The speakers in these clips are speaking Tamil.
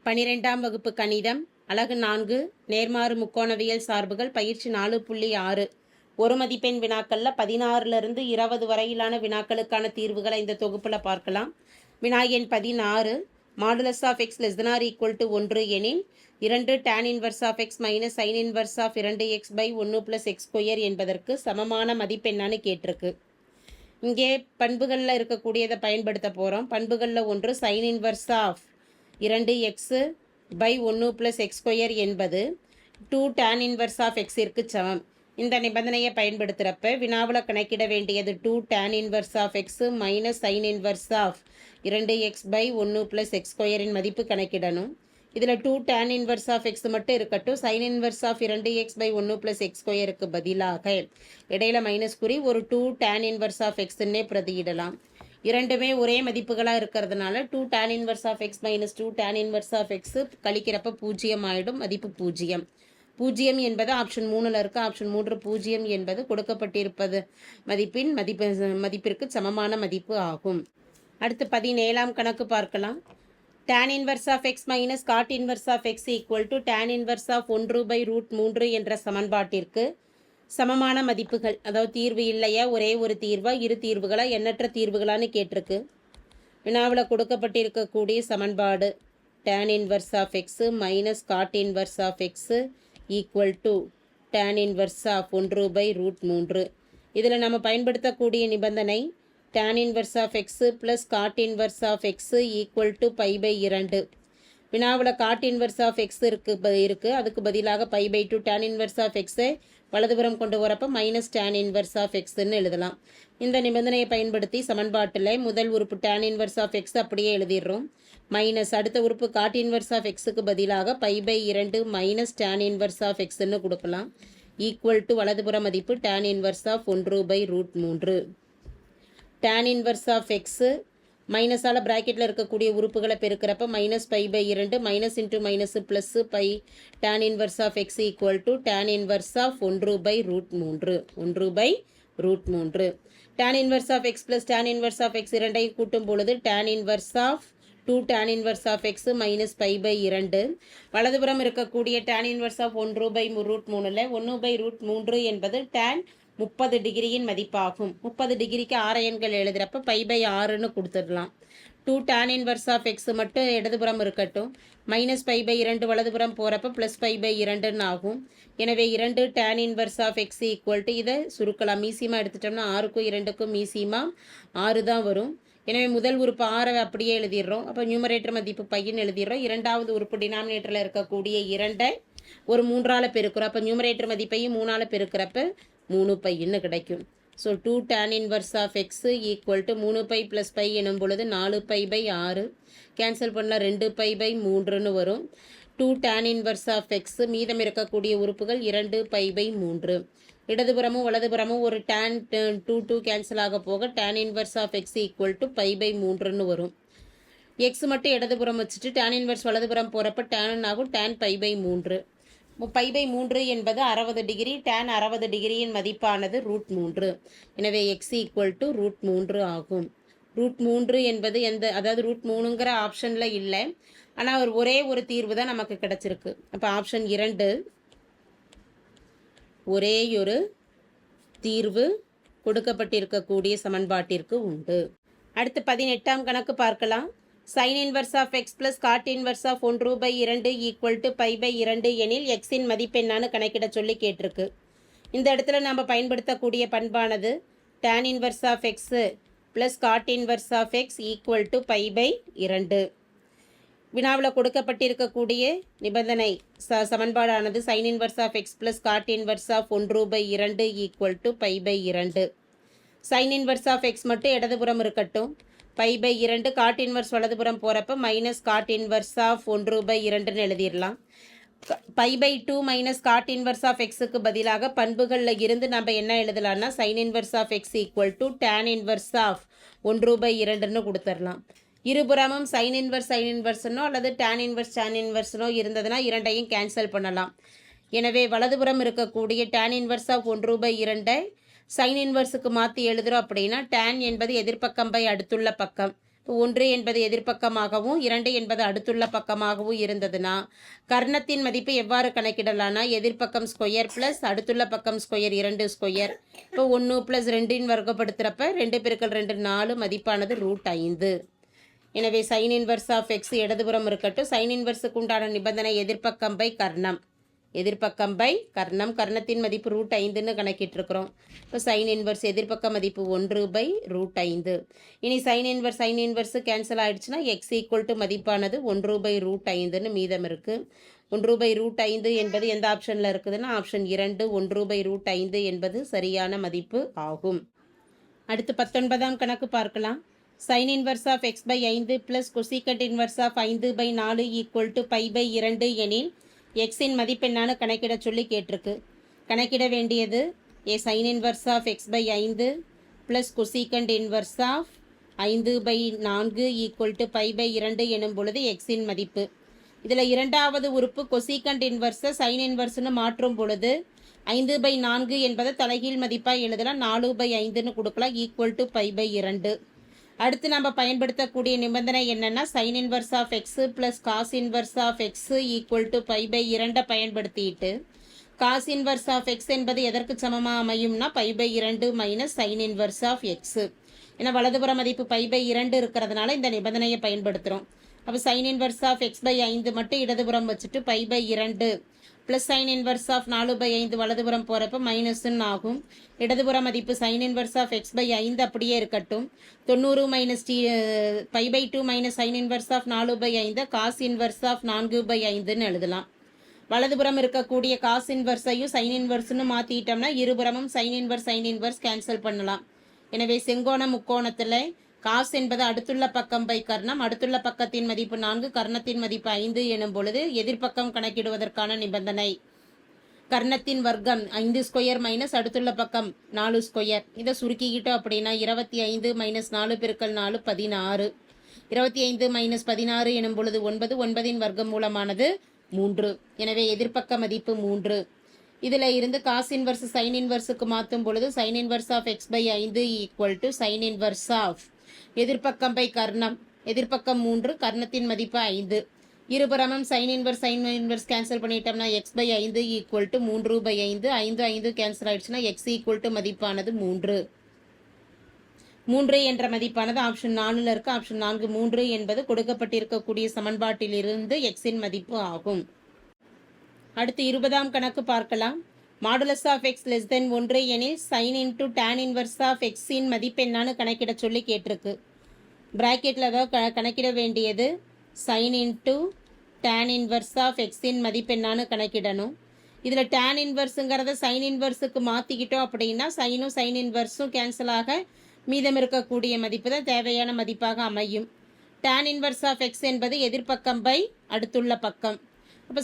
12ஆம் வகுப்பு கணிதம் அலகு 4 நேர்மாறு முக்கோணவியல் சார்புகள் பயிற்சி 4.6 ஒரு மதிப்பெண் வினாக்களில் 16லிருந்து 20 வரையிலான வினாக்களுக்கான தீர்வுகளை இந்த தொகுப்பில் பார்க்கலாம். வினா எண் 16 modulus of x less than or equal to 1 எனில் 2 tan inverse of x minus sine inverse of 2x by 1 + x square என்பதற்கு சமமான மதிப்பெண்ணான்னு கேட்டிருக்கு. இங்கே பண்புகளில் இருக்கக்கூடியதை பயன்படுத்த போகிறோம். பண்புகளில் ஒன்று sine inverse of 2x by 1 + x square என்பது 2 tan இன்வர்ஸ் ஆஃப் எக்ஸிற்கு சமம். இந்த நிபந்தனையை பயன்படுத்துகிறப்ப வினாவில் கணக்கிட வேண்டியது 2 tan inverse of x minus sine inverse of 2x by 1 + x ஸ்கொயரின் மதிப்பு கணக்கிடணும். இதில் 2 tan இன்வர்ஸ் ஆஃப் எக்ஸ் மட்டும் இருக்கட்டும். Sine inverse of 2x by 1 + x ஸ்கொயருக்கு பதிலாக இடையில மைனஸ் குறி ஒரு 2 tan இன்வர்ஸ் ஆஃப் எக்ஸ்ன்னே பிரதியிடலாம். இரண்டுமே ஒரே மதிப்புகளாக இருக்கிறதுனால 2 tan inverse of x minus 2 tan inverse of x கழிக்கிறப்ப 0 ஆகிடும். மதிப்பு 0. 0 என்பது ஆப்ஷன் 3ல் இருக்குது. ஆப்ஷன் 3 0 என்பது கொடுக்கப்பட்டிருப்பது மதிப்பிற்கு சமமான மதிப்பு ஆகும். அடுத்து 17ஆம் கணக்கு பார்க்கலாம். tan inverse of x minus cot inverse of x equal to tan inverse of 1/√3 என்ற சமன்பாட்டிற்கு சமமான மதிப்புகள், அதாவது தீர்வு இல்லையா, ஒரே ஒரு தீர்வா, இரு தீர்வுகளா, எண்ணற்ற தீர்வுகளான்னு கேட்டிருக்கு. வினாவில் கொடுக்கப்பட்டிருக்கக்கூடிய சமன்பாடு tan inverse of x minus cot inverse of x equal to tan inverse of 1/√3. இதில் நம்ம பயன்படுத்தக்கூடிய நிபந்தனை tan inverse of x plus cot inverse of x equal to π/2. வினாவில் காட் இன்வர்ஸ் ஆஃப் எக்ஸ் இருக்குது, அதுக்கு பதிலாக π/2. tan இன்வர்ஸ் ஆஃப் எக்ஸை வலதுபுறம் கொண்டு வரப்போ மைனஸ் tan இன்வர்ஸ் ஆஃப் எக்ஸ்ன்னு எழுதலாம். இந்த நிபந்தனையை பயன்படுத்தி சமன்பாட்டில் முதல் உறுப்பு tan இன்வர்ஸ் ஆஃப் எக்ஸ் அப்படியே எழுதிடுறோம். மைனஸ் அடுத்த உறுப்பு காட் இன்வர்ஸ் ஆஃப் எக்ஸுக்கு பதிலாக π/2 மைனஸ் tan இன்வர்ஸ் ஆஃப் எக்ஸ்ன்னு கொடுக்கலாம். ஈக்குவல் டு வலதுபுற மதிப்பு tan inverse of 1/√3. tan inverse of x மைனஸால் ப்ராக்கெட்டில் இருக்கக்கூடிய உறுப்புகளை பெருக்கிறப்ப minus π/2 minus into minus plus pi tan inverse of x equal to tan inverse of 1/√3. 1/√3. tan inverse of x plus tan inverse of x இரண்டையும் கூட்டும் பொழுது tan inverse of 2 tan inverse of x minus π/2. வலதுபுறம் இருக்கக்கூடிய tan இன்வர்ஸ் ஆஃப் 1/√3ல் 1/√3 என்பது tan 30 டிகிரியின் மதிப்பாகும். 30 டிகிரிக்கு 6 எண்கள் எழுதுகிறப்ப π/6ன்னு கொடுத்துடலாம். 2 tan இன்வர்ஸ் ஆஃப் எக்ஸ் மட்டும் இடதுபுறம் இருக்கட்டும். மைனஸ் π/2 வலதுபுறம் போகிறப்ப ப்ளஸ் π/2ன்னு ஆகும். எனவே 2 tan inverse of x equal to, இதை சுருக்கலாம். மீசியமாக எடுத்துட்டோம்னா 6க்கும் 2க்கும் மீசியமாக 6 தான் வரும். எனவே முதல் உறுப்பு 6 அப்படியே எழுதிடுறோம். அப்போ நியூமரேட்டர் மதிப்பு பையன் எழுதிடுறோம். இரண்டாவது உறுப்பு டினாமினேட்டரில் இருக்கக்கூடிய 2ஐ ஒரு 3ஆல் பெருக்கிறோம். அப்போ நியூமரேட்டர் மதிப்பையும் 3ஆல் பெருக்கிறப்ப 3 பைன்னு கிடைக்கும். So 2 tan inverse of x equal to 3π plus pi எனும் பொழுது 4π/6 கேன்சல் பண்ணால் 2π/3ன்னு வரும். 2 tan இன்வர்ஸ் ஆஃப் எக்ஸ் மீதம் இருக்கக்கூடிய உறுப்புகள் 2π/3. இடதுபுறமும் வலதுபுறமும் ஒரு tan 2 கேன்சல் ஆக போக tan inverse of x equal to π/3ன்னு வரும். எக்ஸ் மட்டும் இடதுபுறம் வச்சுட்டு tan இன்வர்ஸ் வலதுபுறம் போகிறப்ப tan ஆகும். tan π/3. π/3 என்பது 60 டிகிரி. tan 60 டிகிரியின் மதிப்பானது √3. எனவே எக்ஸ் ஈக்குவல் டு √3 ஆகும். √3 என்பது அதாவது √3ங்கிற ஆப்ஷனில் இல்லை, ஆனால் ஒரே ஒரு தீர்வு தான் நமக்கு கிடச்சிருக்கு. அப்போ ஆப்ஷன் 2 ஒரே ஒரு தீர்வு கொடுக்கப்பட்டிருக்கக்கூடிய சமன்பாட்டிற்கு உண்டு. அடுத்து 18ஆம் கணக்கு பார்க்கலாம். Sine inverse of x plus cot inverse of 1/2 equal to π/2 எனில் எக்ஸின் மதிப்பெண்ணான்னு கணக்கிட சொல்லி கேட்டிருக்கு. இந்த இடத்துல நம்ம பயன்படுத்தக்கூடிய பண்பானது tan inverse of x plus cot inverse of x equal to π/2. வினாவில் கொடுக்கப்பட்டிருக்கக்கூடிய நிபந்தனை சமன்பாடானது sine inverse of x plus cot inverse of 1/2 equal to π/2. Sine inverse of x மட்டும் இடதுபுறம் இருக்கட்டும். π/2 காட் இன்வர்ஸ் வலதுபுறம் போகிறப்ப மைனஸ் காட் இன்வர்ஸ் ஆஃப் 1/2ன்னு எழுதிடலாம். π/2 மைனஸ் காட் இன்வர்ஸ் ஆஃப் எக்ஸுக்கு பதிலாக பண்புகளில் இருந்து நம்ம என்ன எழுதலாம்னா sine inverse of x equal to tan inverse of 1/2ன்னு கொடுத்துடலாம். இருபுறமும் சைன் இன்வர்ஸ்னோ அல்லது tan இன்வர்ஸ்னோ இருந்ததுன்னா இரண்டையும் கேன்சல் பண்ணலாம். எனவே வலதுபுறம் இருக்கக்கூடிய tan இன்வர்ஸ் ஆஃப் 1/2 சைன் இன்வர்ஸுக்கு மாற்றி எழுதுகிறோம் அப்படின்னா tan என்பது எதிர்பக்கம் பை அடுத்துள்ள பக்கம். இப்போ 1 என்பது எதிர்ப்பக்கமாகவும் 2 என்பது அடுத்துள்ள பக்கமாகவும் இருந்ததுன்னா கர்ணத்தின் மதிப்பு எவ்வாறு கணக்கிடலாம்னா எதிர்ப்பக்கம் ஸ்கொயர் ப்ளஸ் அடுத்துள்ள பக்கம் ஸ்கொயர் 2 ஸ்கொயர். இப்போ 1 + 2 வர்க்கப்படுத்துகிறப்ப 2 × 2 4 மதிப்பானது √5. எனவே சைன் இன்வர்ஸ் ஆஃப் எக்ஸ் இடதுபுறம் இருக்கட்டும். சைன் இன்வர்ஸுக்கு உண்டான நிபந்தனை எதிர்ப்பக்கம் பை கர்ணம். எதிர்ப்பக்கம் பை கர்ணம். கர்ணத்தின் மதிப்பு √5ன்னு கணக்கிட்டிருக்கிறோம். இப்போ சைன் இன்வர்ஸ் எதிர்ப்பக்க மதிப்பு 1/√5. இனி சைன் இன்வர்ஸ் கேன்சல் ஆகிடுச்சுன்னா எக்ஸ் ஈக்குவல் டு மதிப்பானது 1/√5ன்னு மீதம் இருக்குது. 1/√5 என்பது எந்த ஆப்ஷனில் இருக்குதுன்னா ஆப்ஷன் 2 1/√5 என்பது சரியான மதிப்பு ஆகும். அடுத்து 19ஆம் கணக்கு பார்க்கலாம். Sine inverse of x by 5 plus cosecant inverse of 5/4 equal to π/2 எனில் எக்ஸின் மதிப்பெண்ணான கணக்கிட சொல்லி கேட்டிருக்கு. கணக்கிட வேண்டியது sine inverse of x by 5 plus cosecant inverse of 5/4 equal to π/2 எனும் பொழுது எக்ஸின் மதிப்பு. இதில் இரண்டாவது உறுப்பு கொசிகண்ட் இன்வர்ஸை சைன் இன்வர்ஸ்னு மாற்றும் பொழுது 5/4 என்பதை தலைகீழ் மதிப்பாக எழுதலாம். 4/5ன்னு கொடுக்கலாம் ஈக்குவல் டு π/2. அடுத்து நம்ம பயன்படுத்தக்கூடிய நிபந்தனை என்னென்னா sine inverse of x plus cos inverse of x equal to π/2 பயன்படுத்திட்டு காஸ் இன்வர்ஸ் ஆஃப் எக்ஸ் என்பது எதற்கு சமமாக அமையும்னா π/2 minus sine inverse of x. ஏன்னா வலதுபுற மதிப்பு π/2 இருக்கிறதுனால இந்த நிபந்தனையை பயன்படுத்துகிறோம். அப்போ sine inverse of x by 5 மட்டும் இடதுபுறம் வச்சுட்டு π/2 ப்ளஸ் சைன் இன்வர்ஸ் ஆஃப் 4/5 வலதுபுறம் போகிறப்ப மைனஸ்ன்னு ஆகும். இடதுபுற மதிப்பு sine inverse of x by 5 அப்படியே இருக்கட்டும். 90 minus π/2 minus sine inverse of 4/5 cos inverse of 4/5ன்னு எழுதலாம். வலதுபுறம் இருக்கக்கூடிய காஸ் இன்வர்ஸையும் சைன் இன்வர்ஸ்னு மாற்றிட்டோம்னா இருபுறமும் சைன் இன்வர்ஸ் கேன்சல் பண்ணலாம். எனவே செங்கோண முக்கோணத்தில் காஸ் என்பது அடுத்துள்ள பக்கம் பை கர்ணம். அடுத்துள்ள பக்கத்தின் மதிப்பு 4 கர்ணத்தின் மதிப்பு 5 எனும் பொழுது எதிர்ப்பக்கம் கணக்கிடுவதற்கான நிபந்தனை கர்ணத்தின் வர்க்கம் 5 ஸ்கொயர் மைனஸ் அடுத்துள்ள பக்கம் 4 ஸ்கொயர். இதை சுருக்கிக்கிட்டோம் அப்படின்னா 25 மைனஸ் 4 × 4 16. 25 மைனஸ் 16 எனும் பொழுது 9. 9ன் வர்க்கம் மூலமானது 3. எனவே எதிர்ப்பக்க மதிப்பு 3. இதில் இருந்து காஸ் இன்வர்ஸ் சைன் இன்வர்ஸுக்கு மாற்றும் பொழுது sine inverse of x by 5 equal to sine inverse of எதிர்ப்பக்கம் பை கர்ணம். எதிர்ப்பக்கம் 3 கர்ணத்தின் மதிப்பு 5. இருபுறமும் சைன் இன்வர்ஸ் கேன்சல் பண்ணிட்டோம்னா x by 5 equal to 3/5. 5 cancel ஆகிடுச்சுன்னா எக்ஸ் ஈக்குவல் டு மதிப்பானது 3. 3 என்ற மதிப்பானது ஆப்ஷன் 4ல் இருக்குது. ஆப்ஷன் 4 3 என்பது கொடுக்கப்பட்டிருக்கக்கூடிய சமன்பாட்டிலிருந்து எக்ஸின் மதிப்பு ஆகும். அடுத்து 20ஆம் கணக்கு பார்க்கலாம். Modulus of x less than 1 எனில் sine into tan inverse of எக்ஸின் மதிப்பெண்ணான்னு கணக்கிட சொல்லி கேட்டிருக்கு. ப்ராக்கெட்டில் தான் கணக்கிட வேண்டியது sine into tan inverse of எக்ஸின் மதிப்பெண்ணான்னு கணக்கிடணும். இதில் டேன் இன்வர்ஸுங்கிறத சைன் இன்வர்ஸுக்கு மாற்றிக்கிட்டோம் அப்படின்னா சைனும் சைன் இன்வர்ஸும் கேன்சல் ஆக மீதம் இருக்கக்கூடிய மதிப்பு தான் தேவையான மதிப்பாக அமையும். டேன் இன்வர்ஸ் ஆஃப் எக்ஸ் என்பது எதிர்ப்பக்கம் பை அடுத்துள்ள பக்கம். அப்போ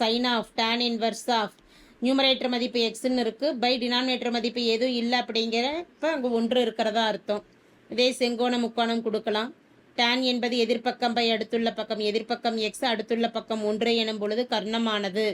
sine of tan inverse of numerator மதிப்பு எக்ஸ்ன்னு இருக்குது பை டினாமினேட்டர் மதிப்பு எதுவும் இல்லை அப்படிங்கிறப்ப அங்கே 1 இருக்கிறதா அர்த்தம். இதே செங்கோண முக்கோணம் கொடுக்கலாம். டேன் என்பது எதிர்ப்பக்கம் பை அடுத்துள்ள பக்கம். எதிர்ப்பக்கம் எக்ஸ் அடுத்துள்ள பக்கம் 1 எனும் பொழுது கர்ணமானது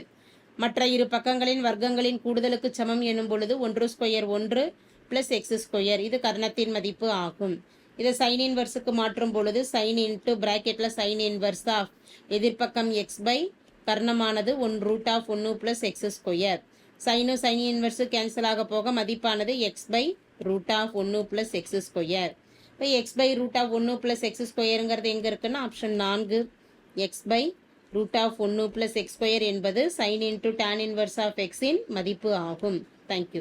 மற்ற இரு பக்கங்களின் வர்க்கங்களின் கூடுதலுக்கு சமம் எனும் பொழுது 1² 1 ப்ளஸ் எக்ஸ் ஸ்கொயர். இது கர்ணத்தின் மதிப்பு ஆகும். இதை சைன் இன்வர்ஸுக்கு மாற்றும் பொழுது சைன் இன்ட்டு ப்ராக்கெட்டில் சைன் இன்வர்ஸ் ஆஃப் எதிர்ப்பக்கம் எக்ஸ் பை கர்ணமானது 1√1 ப்ளஸ் எக்ஸ் ஸ்கொயர். சைனும் சைன் இன்வர்ஸு கேன்சல் ஆக போக மதிப்பானது x by √1 plus x square. இப்போ எக்ஸ் பை √1 ப்ளஸ் எக்ஸ் ஸ்கொயருங்கிறது எங்கே இருக்குன்னா option 4 x by √1 plus x square என்பது sine into tan inverse of எக்ஸின் மதிப்பு ஆகும். தேங்க்யூ.